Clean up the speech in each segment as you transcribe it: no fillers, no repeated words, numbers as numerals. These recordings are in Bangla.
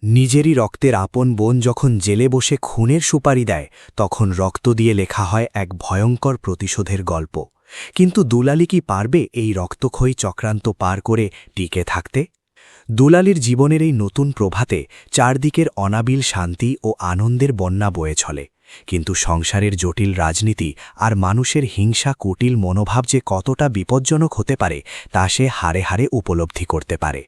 নিজেরই রক্তের আপন বোন যখন জেলে বসে খুনের সুপারি দেয় তখন রক্ত দিয়ে লেখা হয় এক ভয়ঙ্কর প্রতিশোধের গল্প। কিন্তু দুলালি কি পারবে এই রক্তক্ষয়ী চক্রান্ত পার করে টিকে থাকতে? দুলালির জীবনের এই নতুন প্রভাতে চারদিকের অনাবিল শান্তি ও আনন্দের বন্যা বয়ে চলে, কিন্তু সংসারের জটিল রাজনীতি আর মানুষের হিংসা কুটিল মনোভাব যে কতটা বিপজ্জনক হতে পারে তা সে হারে হারে উপলব্ধি করতে পারে।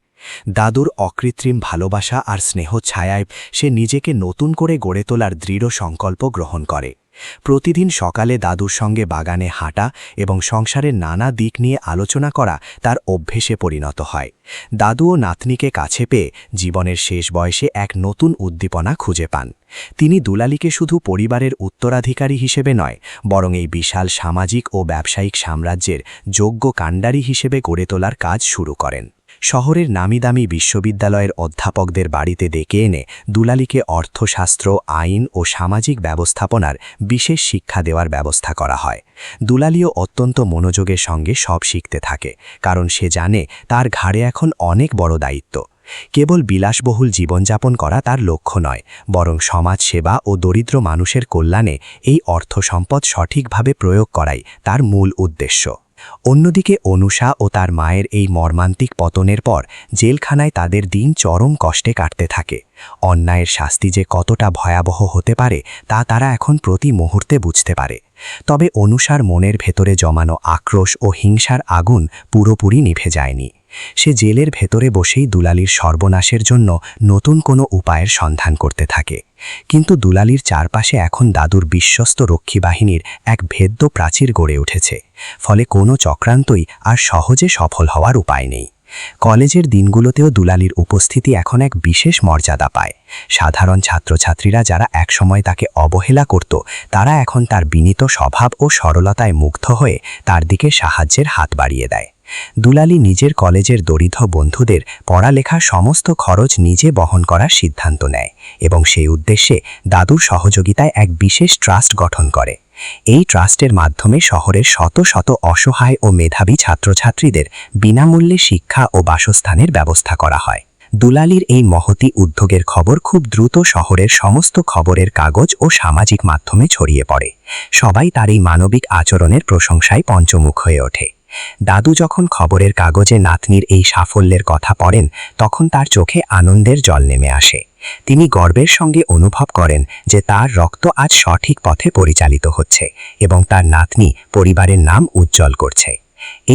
দাদুর অকৃত্রিম ভালোবাসা আর স্নেহ ছায়ায় সে নিজেকে নতুন করে গড়ে তোলার দৃঢ় সংকল্প গ্রহণ করে। প্রতিদিন সকালে দাদুর সঙ্গে বাগানে হাঁটা এবং সংসারের নানা দিক নিয়ে আলোচনা করা তার অভ্যেসে পরিণত হয়। দাদু ও নাতনিকে কাছে পেয়ে জীবনের শেষ বয়সে এক নতুন উদ্দীপনা খুঁজে পান। তিনি দুলালিকে শুধু পরিবারের উত্তরাধিকারী হিসেবে নয়, বরং এই বিশাল সামাজিক ও ব্যবসায়িক সাম্রাজ্যের যোগ্য কাণ্ডারি হিসেবে গড়ে তোলার কাজ শুরু করেন। শহরের নামিদামি বিশ্ববিদ্যালয়ের অধ্যাপকদের বাড়িতে ডেকে এনে দুলালিকে অর্থশাস্ত্র, আইন ও সামাজিক ব্যবস্থাপনার বিশেষ শিক্ষা দেওয়ার ব্যবস্থা করা হয়। দুলালিও অত্যন্ত মনোযোগের সঙ্গে সব শিখতে থাকে, কারণ সে জানে তার ঘাড়ে এখন অনেক বড় দায়িত্ব। কেবল বিলাসবহুল জীবনযাপন করা তার লক্ষ্য নয়, বরং সমাজ সেবা ও দরিদ্র মানুষের কল্যাণে এই অর্থ সম্পদ সঠিকভাবে প্রয়োগ করাই তার মূল উদ্দেশ্য। অন্যদিকে অনুষা ও তার মায়ের এই মর্মান্তিক পতনের পর জেলখানায় তাদের দিন চরম কষ্টে কাটতে থাকে। অন্যায়ের শাস্তি যে কতটা ভয়াবহ হতে পারে তা তারা এখন প্রতি মুহূর্তে বুঝতে পারে। তবে অনুষার মনের ভেতরে জমানো আক্রোশ ও হিংসার আগুন পুরোপুরি নিভে যায়নি। সে জেলের ভেতরে বসেই দুলালির সর্বনাশের জন্য নতুন কোনো উপায়ের সন্ধান করতে থাকে। কিন্তু দুলালির চারপাশে এখন দাদুর বিশ্বস্ত রক্ষী বাহিনীর এক ভেদ্য প্রাচীর গড়ে উঠেছে, ফলে কোনো চক্রান্তই আর সহজে সফল হওয়ার উপায় নেই। কলেজের দিনগুলোতেও দুলালির উপস্থিতি এখন এক বিশেষ মর্যাদা পায়। সাধারণ ছাত্রছাত্রীরা যারা একসময় তাকে অবহেলা করত, তারা এখন তার বিনীত স্বভাব ও সরলতায় মুগ্ধ হয়ে তার দিকে সাহায্যের হাত বাড়িয়ে দেয়। দুলালি নিজের কলেজের দরিদ্র বন্ধুদের পড়ালেখার সমস্ত খরচ নিজে বহন করার সিদ্ধান্ত নেয় এবং সেই উদ্দেশ্যে দাদুর সহযোগিতায় এক বিশেষ ট্রাস্ট গঠন করে। এই ট্রাস্টের মাধ্যমে শহরের শত শত অসহায় ও মেধাবী ছাত্রছাত্রীদের বিনামূল্যে শিক্ষা ও বাসস্থানের ব্যবস্থা করা হয়। দুলালির এই মহতি উদ্যোগের খবর খুব দ্রুত শহরের সমস্ত খবরের কাগজ ও সামাজিক মাধ্যমে ছড়িয়ে পড়ে। সবাই তার এই মানবিক আচরণের প্রশংসায় পঞ্চমুখ হয়ে ওঠে। দাদু যখন খবরের কাগজে নাতনির এই সাফল্যের কথা পড়েন, তখন তার চোখে আনন্দের জল নেমে আসে। তিনি গর্বের সঙ্গে অনুভব করেন যে তার রক্ত আজ সঠিক পথে পরিচালিত হচ্ছে এবং তার নাতনি পরিবারের নাম উজ্জ্বল করছে।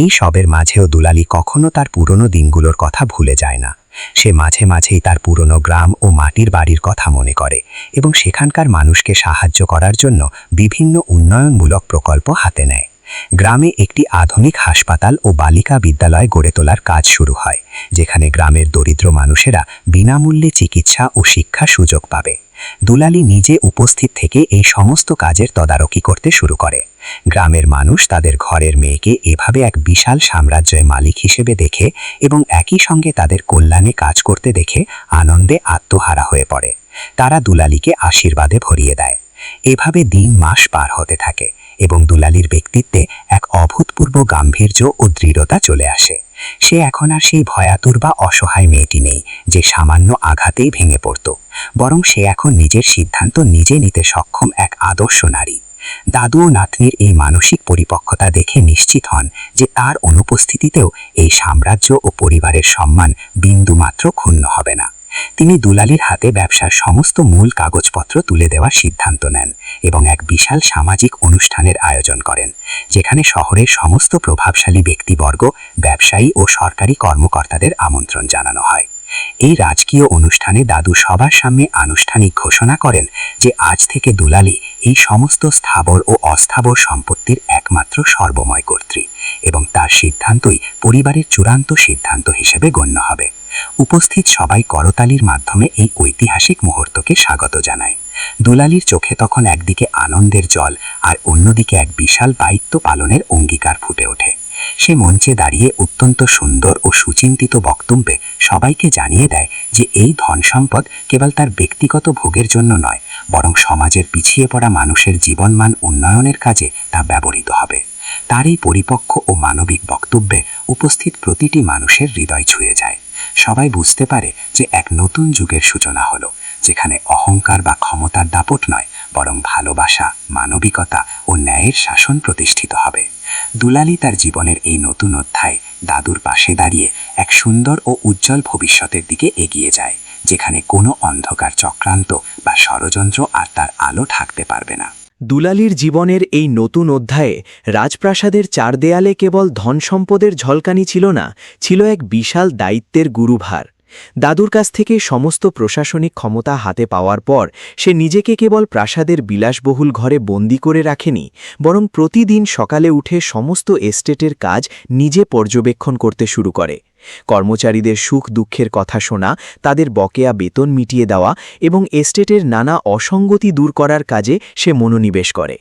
এই সবের মাঝেও দুলালি কখনো তার পুরনো দিনগুলোর কথা ভুলে যায় না। সে মাঝে মাঝেই তার পুরনো গ্রাম ও মাটির বাড়ির কথা মনে করে এবং সেখানকার মানুষকে সাহায্য করার জন্য বিভিন্ন উন্নয়নমূলক প্রকল্প হাতে নেয়। গ্রামে একটি আধুনিক হাসপাতাল ও বালিকা বিদ্যালয় গড়ে তোলার কাজ শুরু হয়, যেখানে গ্রামের দরিদ্র মানুষেরা বিনামূল্যে চিকিৎসা ও শিক্ষার সুযোগ পাবে। দুলালি নিজে উপস্থিত থেকে এই সমস্ত কাজের তদারকি করতে শুরু করে। গ্রামের মানুষ তাদের ঘরের মেয়েকে এভাবে এক বিশাল সাম্রাজ্যের মালিক হিসেবে দেখে এবং একই সঙ্গে তাদের কল্যাণে কাজ করতে দেখে আনন্দে আত্মহারা হয়ে পড়ে। তারা দুলালিকে আশীর্বাদে ভরিয়ে দেয়। এভাবে দিন মাস পার হতে থাকে এবং দুলালির ব্যক্তিত্বে এক অভূতপূর্ব গাম্ভীর্য ও দৃঢ়তা চলে আসে। সে এখন আর সেই ভয়াতুর বা অসহায় মেয়েটি নেই যে সামান্য আঘাতেই ভেঙে পড়ত, বরং সে এখন নিজের সিদ্ধান্ত নিজে নিতে সক্ষম এক আদর্শ নারী। দাদু ও নাতনির এই মানসিক পরিপক্কতা দেখে নিশ্চিত হন যে তার অনুপস্থিতিতেও এই সাম্রাজ্য ও পরিবারের সম্মান বিন্দুমাত্র ক্ষুণ্ণ হবে না। তিনি দুলালির হাতে ব্যবসার সমস্ত মূল কাগজপত্র তুলে দেওয়ার সিদ্ধান্ত নেন এবং এক বিশাল সামাজিক অনুষ্ঠানের আয়োজন করেন, যেখানে শহরের সমস্ত প্রভাবশালী ব্যক্তিবর্গ, ব্যবসায়ী ও সরকারি কর্মকর্তাদের আমন্ত্রণ জানানো হয়। এই রাজকীয় অনুষ্ঠানে দাদু সবার সামনে আনুষ্ঠানিক ঘোষণা করেন যে আজ থেকে দুলালি এই সমস্ত স্থাবর ও অস্থাবর সম্পত্তির একমাত্র সর্বময় কর্ত্রী এবং তার সিদ্ধান্তই পরিবারের চূড়ান্ত সিদ্ধান্ত হিসেবে গণ্য হবে। উপস্থিত সবাই করতালির মাধ্যমে এই ঐতিহাসিক মুহূর্তকে স্বাগত জানায়। দুলালির চোখে তখন একদিকে আনন্দের জল আর অন্যদিকে এক বিশাল দায়িত্ব পালনের অঙ্গীকার ফুটে ওঠে। সে মঞ্চে দাঁড়িয়ে অত্যন্ত সুন্দর ও সুচিন্তিত বক্তব্যে সবাইকে জানিয়ে দেয় যে এই ধন সম্পদ কেবল তার ব্যক্তিগত ভোগের জন্য নয়, বরং সমাজের পিছিয়ে পড়া মানুষের জীবনমান উন্নয়নের কাজে তা ব্যবহৃত হবে। তার এই পরিপক্ক ও মানবিক বক্তব্যে উপস্থিত প্রতিটি মানুষের হৃদয় ছুঁয়ে যায়। সবাই বুঝতে পারে যে এক নতুন যুগের সূচনা হলো, যেখানে অহংকার বা ক্ষমতার দাপট নয়, বরং ভালোবাসা, মানবিকতা ও ন্যায়ের শাসন প্রতিষ্ঠিত হবে। দুলালী তার জীবনের এই নতুন অধ্যায় দাদুর পাশে দাঁড়িয়ে এক সুন্দর ও উজ্জ্বল ভবিষ্যতের দিকে এগিয়ে যায়, যেখানে কোনো অন্ধকার চক্রান্ত বা ষড়যন্ত্র আর তার আলো ঢাকতে পারবে না। দুলালীর জীবনের এই নতুন অধ্যায়ে রাজপ্রাসাদের চার দেয়ালে কেবল ধনসম্পদের ঝলকানি ছিল না, ছিল এক বিশাল দায়িত্বের গুরুভার। দাদুর কাছ থেকে সমস্ত প্রশাসনিক ক্ষমতা হাতে পাওয়ার পর সে নিজেকে কেবল প্রাসাদের বিলাসবহুল ঘরে বন্দি করে রাখেনি, বরং প্রতিদিন সকালে উঠে সমস্ত এস্টেটের কাজ নিজে পর্যবেক্ষণ করতে শুরু করে। কর্মচারীদের সুখ দুঃখের কথা শোনা, তাদের বকেয়া বেতন মিটিয়ে দেওয়া এবং এস্টেটের নানা অসঙ্গতি দূর করার কাজে সে মনোনিবেশ করে।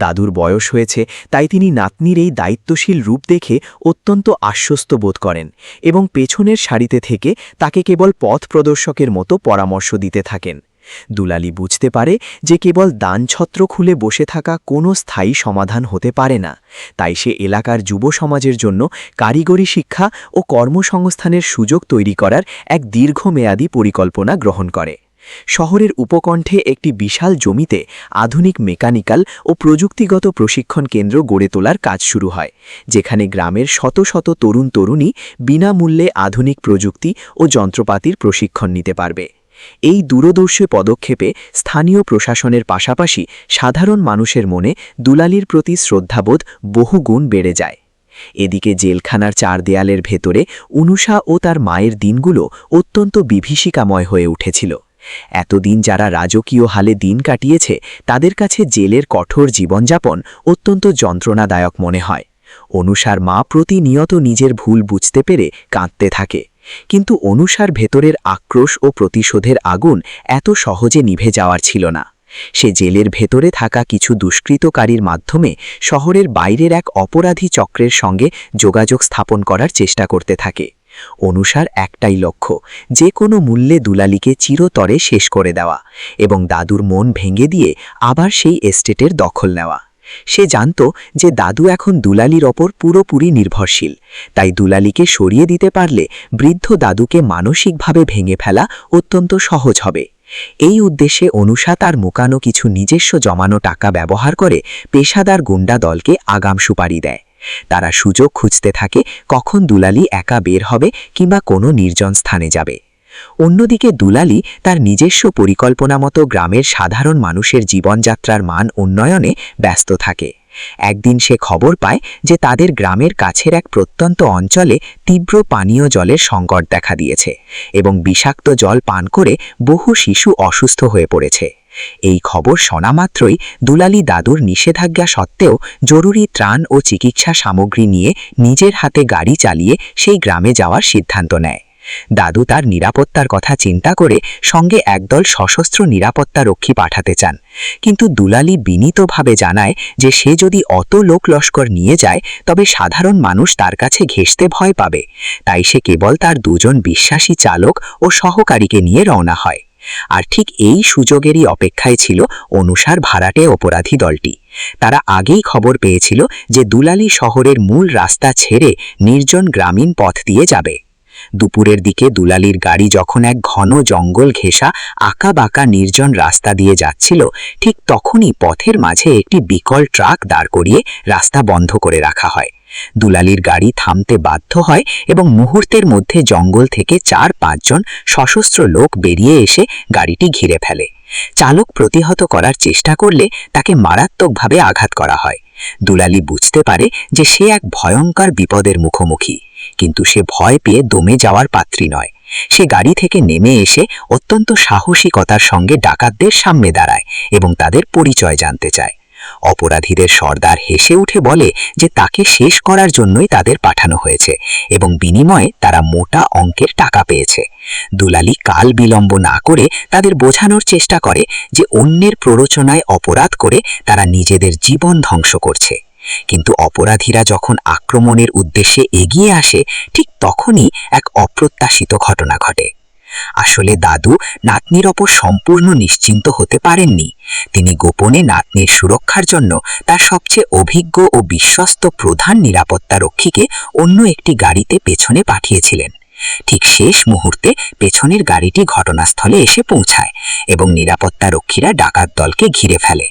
দাদুর বয়স হয়েছে, তাই তিনি নাতনির এই দায়িত্বশীল রূপ দেখে অত্যন্ত আশ্বস্ত বোধ করেন এবং পেছনের সারিতে থেকে তাকে কেবল পথ প্রদর্শকের মতো পরামর্শ দিতে থাকেন। দুলালী বুঝতে পারে যে কেবল দানছত্র খুলে বসে থাকা কোনো স্থায়ী সমাধান হতে পারে না, তাই সে এলাকার যুব সমাজের জন্য কারিগরি শিক্ষা ও কর্মসংস্থানের সুযোগ তৈরি করার এক দীর্ঘমেয়াদী পরিকল্পনা গ্রহণ করে। শহরের উপকণ্ঠে একটি বিশাল জমিতে আধুনিক মেকানিক্যাল ও প্রযুক্তিগত প্রশিক্ষণ কেন্দ্র গড়ে তোলার কাজ শুরু হয়, যেখানে গ্রামের শত শত তরুণ তরুণী বিনামূল্যে আধুনিক প্রযুক্তি ও যন্ত্রপাতির প্রশিক্ষণ নিতে পারবে। এই দূরদর্শী পদক্ষেপে স্থানীয় প্রশাসনের পাশাপাশি সাধারণ মানুষের মনে দুলালীর প্রতি শ্রদ্ধাবোধ বহুগুণ বেড়ে যায়। এদিকে জেলখানার চার দেয়ালের ভেতরে অনুষা ও তার মায়ের দিনগুলো অত্যন্ত বিভীষিকাময় হয়ে উঠেছিল। এতদিন যারা রাজকীয় হালে দিন কাটিয়েছে, তাদের কাছে জেলের কঠোর জীবনযাপন অত্যন্ত যন্ত্রণাদায়ক মনে হয়। অনুষার মা প্রতিনিয়ত নিজের ভুল বুঝতে পেরে কাঁদতে থাকে, কিন্তু অনুষার ভেতরের আক্রোশ ও প্রতিশোধের আগুন এত সহজে নিভে যাওয়ার ছিল না। সে জেলের ভেতরে থাকা কিছু দুষ্কৃতকারীর মাধ্যমে শহরের বাইরের এক অপরাধী চক্রের সঙ্গে যোগাযোগ স্থাপন করার চেষ্টা করতে থাকে। অনুষার একটাই লক্ষ্য, যে কোনো মূল্যে দুলালীকে চিরতরে শেষ করে দেওয়া এবং দাদুর মন ভেঙে দিয়ে আবার সেই এস্টেটের দখল নেওয়া। সে জানত যে দাদু এখন দুলালীর ওপর পুরোপুরি নির্ভরশীল, তাই দুলালীকে সরিয়ে দিতে পারলে বৃদ্ধ দাদুকে মানসিকভাবে ভেঙে ফেলা অত্যন্ত সহজ হবে। এই উদ্দেশ্যে অনুষা তার মুকানো কিছু নিজস্ব জমানো টাকা ব্যবহার করে পেশাদার গুন্ডা দলকে আগাম সুপারি দেয়। তারা সুযোগ খুঁজতে থাকে কখন দুলালী একা বের হবে কিংবা কোনো নির্জন স্থানে যাবে। অন্যদিকে দুলালী তার নিজস্ব পরিকল্পনা মতো গ্রামের সাধারণ মানুষের জীবনযাত্রার মান উন্নয়নে ব্যস্ত থাকে। একদিন সে খবর পায় যে তাদের গ্রামের কাছের এক প্রত্যন্ত অঞ্চলে তীব্র পানীয় জলের সংকট দেখা দিয়েছে এবং বিষাক্ত জল পান করে বহু শিশু অসুস্থ হয়ে পড়েছে। এই খবর শোনা মাত্রই দুলালী দাদুর নিষেধাজ্ঞা সত্ত্বেও জরুরি ত্রাণ ও চিকিৎসা সামগ্রী নিয়ে নিজের হাতে গাড়ি চালিয়ে সেই গ্রামে যাওয়ার সিদ্ধান্ত নেয়। দাদু তার নিরাপত্তার কথা চিন্তা করে সঙ্গে একদল সশস্ত্র নিরাপত্তা রক্ষী পাঠাতে চান, কিন্তু দুলালী বিনীতভাবে জানায় যে সে যদি অত লোক লস্কর নিয়ে যায় তবে সাধারণ মানুষ তার কাছে ঘেঁষতে ভয় পাবে, তাই সে কেবল তার দুজন বিশ্বাসী চালক ও সহকারীকে নিয়ে রওনা হয়। আর ঠিক এই সুযোগেরই অপেক্ষায় ছিল অনুষার ভাড়াটে অপরাধী দলটি। তারা আগেই খবর পেয়েছিল যে দুলালী শহরের মূল রাস্তা ছেড়ে নির্জন গ্রামীণ পথ দিয়ে যাবে। দুপুরের দিকে দুলালীর গাড়ি যখন এক ঘন জঙ্গল ঘেঁষা আঁকাবাঁকা নির্জন রাস্তা দিয়ে যাচ্ছিল, ঠিক তখনই পথের মাঝে একটি বিকল ট্রাক দাঁড় করিয়ে রাস্তা বন্ধ করে রাখা হয়। দুলালীর গাড়ি থামতে বাধ্য হয় এবং মুহূর্তের মধ্যে জঙ্গল থেকে ৪-৫ জন সশস্ত্র লোক বেরিয়ে এসে গাড়িটি ঘিরে ফেলে। চালক প্রতিহত করার চেষ্টা করলে তাকে মারাত্মকভাবে আঘাত করা হয়। দুলালী বুঝতে পারে যে সে এক ভয়ঙ্কর বিপদের মুখোমুখি, কিন্তু সে ভয় পেয়ে দমে যাওয়ার পাত্রী নয়। সে গাড়ি থেকে নেমে এসে অত্যন্ত সাহসিকতার সঙ্গে ডাকাতদের সামনে দাঁড়ায় এবং তাদের পরিচয় জানতে চায়। অপরাধীদের সর্দার হেসে উঠে বলে যে তাকে শেষ করার জন্যই তাদের পাঠানো হয়েছে এবং বিনিময়ে তারা মোটা অঙ্কের টাকা পেয়েছে। দুলালী কাল বিলম্ব না করে তাদের বোঝানোর চেষ্টা করে যে অন্যের প্ররোচনায় অপরাধ করে তারা নিজেদের জীবন ধ্বংস করছে। কিন্তু অপরাধীরা যখন আক্রমণের উদ্দেশ্যে এগিয়ে আসে, ঠিক তখনই এক অপ্রত্যাশিত ঘটনা ঘটে। আসলে দাদু নাতনির ওপর সম্পূর্ণ নিশ্চিন্ত হতে পারেননি। তিনি গোপনে নাতনির সুরক্ষার জন্য তার সবচেয়ে অভিজ্ঞ ও বিশ্বস্ত প্রধান নিরাপত্তা রক্ষীকে অন্য একটি গাড়িতে পেছনে পাঠিয়েছিলেন। ঠিক শেষ মুহূর্তে পেছনের গাড়িটি ঘটনাস্থলে এসে পৌঁছায় এবং নিরাপত্তা রক্ষীরা ডাকাত দলকে ঘিরে ফেলে।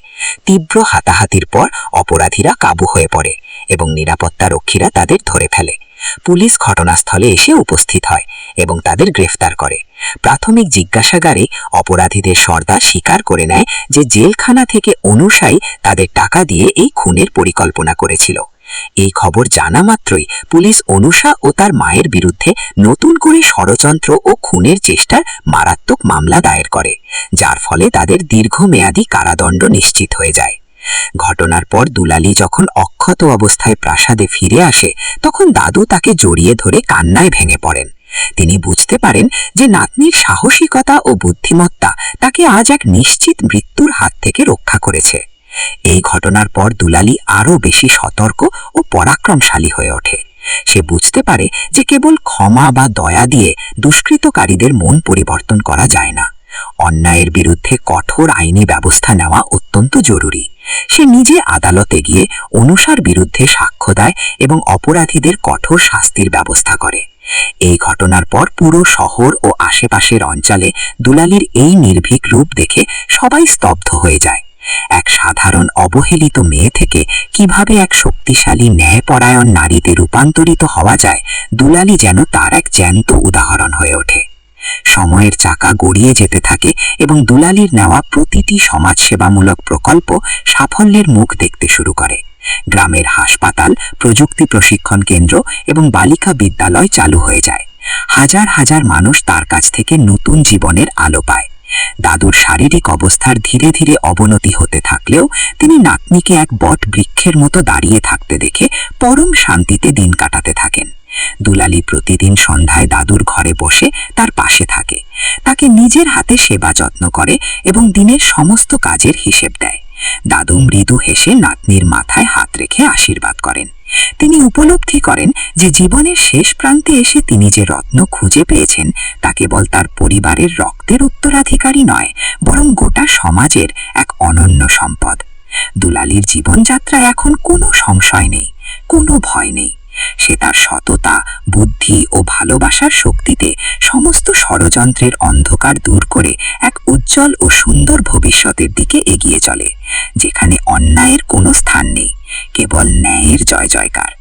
তীব্র হাতাহাতির পর অপরাধীরা কাবু হয়ে পড়ে এবং নিরাপত্তা রক্ষীরা তাদের ধরে ফেলে। পুলিশ ঘটনাস্থলে এসে উপস্থিত হয় এবং তাদের গ্রেফতার করে। প্রাথমিক জিজ্ঞাসাগারে অপরাধীদের সর্দার স্বীকার করে নেয় যে জেলখানা থেকে অনুসাই তাদের টাকা দিয়ে এই খুনের পরিকল্পনা করেছিল। এই খবর জানা মাত্রই পুলিশ অনুষা ও তার মায়ের বিরুদ্ধে নতুন করে ষড়যন্ত্র ও খুনের চেষ্টার মারাত্মক মামলা দায়ের করে, যার ফলে তাদের দীর্ঘমেয়াদী কারাদণ্ড নিশ্চিত হয়ে যায়। ঘটনার পর দুলালী যখন অক্ষত অবস্থায় প্রাসাদে ফিরে আসে তখন দাদু তাকে জড়িয়ে ধরে কান্নায় ভেঙে পড়েন। তিনি বুঝতে পারেন যে নাতনির সাহসিকতা ও বুদ্ধিমত্তা তাকে আজ এক নিশ্চিত মৃত্যুর হাত থেকে রক্ষা করেছে। এই ঘটনার পর দুলালী আরও বেশি সতর্ক ও পরাক্রমশালী হয়ে ওঠে। সে বুঝতে পারে যে কেবল ক্ষমা বা দয়া দিয়ে দুষ্কৃতকারীদের মন পরিবর্তন করা যায় না। অন্যায়ের বিরুদ্ধে কঠোর আইনি ব্যবস্থা নেওয়া অত্যন্ত জরুরি। সে নিজে আদালতে গিয়ে অনুষার বিরুদ্ধে সাক্ষ্য দেয় এবং অপরাধীদের কঠোর শাস্তির ব্যবস্থা করে। এই ঘটনার পর পুরো শহর ও আশেপাশের অঞ্চলে দুলালীর এই নির্ভীক রূপ দেখে সবাই স্তব্ধ হয়ে যায়। এক সাধারণ অবহেলিত মেয়ে থেকে কিভাবে এক শক্তিশালী ন্যায়পরায়ণ নারীতে রূপান্তরিত হওয়া যায়, দুলালী যেন তার এক জ্যান্ত উদাহরণ হয়ে ওঠে। সময়ের চাকা গড়িয়ে যেতে থাকে এবং দুলালীর নেওয়া প্রতিটি সমাজসেবামূলক প্রকল্প সাফল্যের মুখ দেখতে শুরু করে। গ্রামের হাসপাতাল, প্রযুক্তি প্রশিক্ষণ কেন্দ্র এবং বালিকা বিদ্যালয় চালু হয়ে যায়। হাজার হাজার মানুষ তার কাছ থেকে নতুন জীবনের আলো পায়। দাদুর শারীরিক অবস্থার ধীরে ধীরে অবনতি হতে থাকলেও তিনি নাতনিকে এক বট বৃক্ষের মতো দাঁড়িয়ে থাকতে দেখে পরম শান্তিতে দিন কাটাতে থাকেন। দুলালী প্রতিদিন সন্ধ্যায় দাদুর ঘরে বসে তার পাশে থাকে, তাকে নিজের হাতে সেবা যত্ন করে এবং দিনের সমস্ত কাজের হিসেব দেয়। দাদু মৃদু হেসে নাতনির মাথায় হাত রেখে আশীর্বাদ করেন। তিনি উপলব্ধি করেন যে জীবনের শেষ প্রান্তে এসে তিনি যে রত্ন খুঁজে পেয়েছেন তা কেবল তার পরিবারের রক্তের উত্তরাধিকারী নয়, বরং গোটা সমাজের এক অনন্য সম্পদ। দুলালীর জীবনযাত্রায় এখন কোনো সংশয় নেই, কোনো ভয় নেই। সে তার সততা, বুদ্ধি ও ভালোবাসার শক্তিতে সমস্ত ষড়যন্ত্রের অন্ধকার দূর করে এক উজ্জ্বল ও সুন্দর ভবিষ্যতের দিকে এগিয়ে চলে, যেখানে অন্যায়ের কোনো স্থান নেই, কেবল ন্যায়ের জয় জয়কার।